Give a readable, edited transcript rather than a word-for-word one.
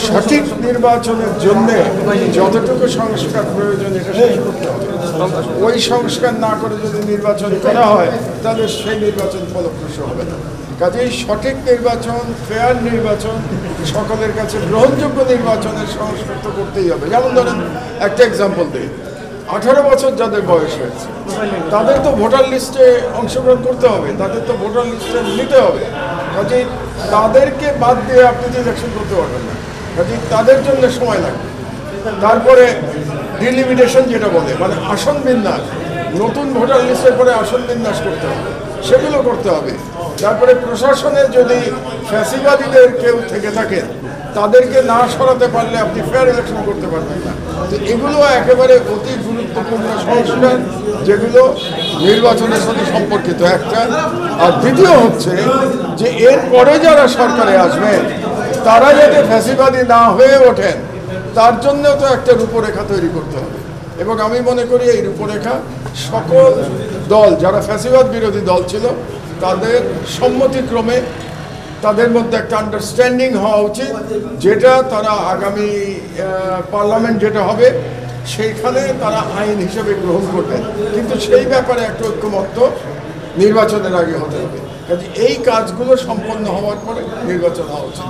সঠিক নির্বাচনের জন্য যতটুকু সংস্কার প্রয়োজন এটা শেষ করতে হবে। ওই সংস্কার না করে যদি নির্বাচন করা হয় তাহলে সেই নির্বাচন ফলপ্রসূ হবে না। কাজেই সঠিক নির্বাচন, ফেয়ার নির্বাচন, সকলের কাছে গ্রহণযোগ্য নির্বাচনের সংস্কার তো করতেই হবে। যেমন ধরেন একটা এক্সাম্পল দিই, 18 বছর যাদের বয়স হয়েছে তাদের তো ভোটার লিস্টে অংশগ্রহণ করতে হবে, তাদের তো ভোটার লিস্টে নিতে হবে। কাজেই তাদেরকে বাদ দিয়ে আপনি তো ইলেকশন করতে পারবেন না, কাজেই তাদের জন্য সময় লাগবে। তারপরে ডিলিমিটেশন যেটা বলে, মানে আসন বিন্যাস, নতুন ভোটার লিস্টের পরে আসন বিন্যাস করতে হবে, সেগুলো করতে হবে। তারপরে প্রশাসনে যদি ফ্যাসিবাদীদের কেউ থেকে থাকেন তাদেরকে না সরাতে পারলে আপনি ফেয়ার ইলেকশন করতে পারবেন না। তো এগুলো একেবারে অতি গুরুত্বপূর্ণ সংস্কার যেগুলো নির্বাচনের সাথে সম্পর্কিত একটা। আর দ্বিতীয় হচ্ছে যে এর পরে যারা সরকারে আসবেন তারা যাতে ফ্যাসিবাদী না হয়ে ওঠেন তার জন্য তো একটা রূপরেখা তৈরি করতে হবে। এবং আমি মনে করি এই রূপরেখা সকল দল যারা ফ্যাসিবাদ বিরোধী দল ছিল তাদের সম্মতিক্রমে তাদের মধ্যে একটা আন্ডারস্ট্যান্ডিং হওয়া উচিত, যেটা তারা আগামী পার্লামেন্ট যেটা হবে সেইখানে তারা আইন হিসেবে গ্রহণ করবেন। কিন্তু সেই ব্যাপারে একটা ঐক্যমত্য নির্বাচনের আগে হতে হবে। কাজে এই কাজগুলো সম্পন্ন হওয়ার পরে নির্বাচন হওয়া উচিত।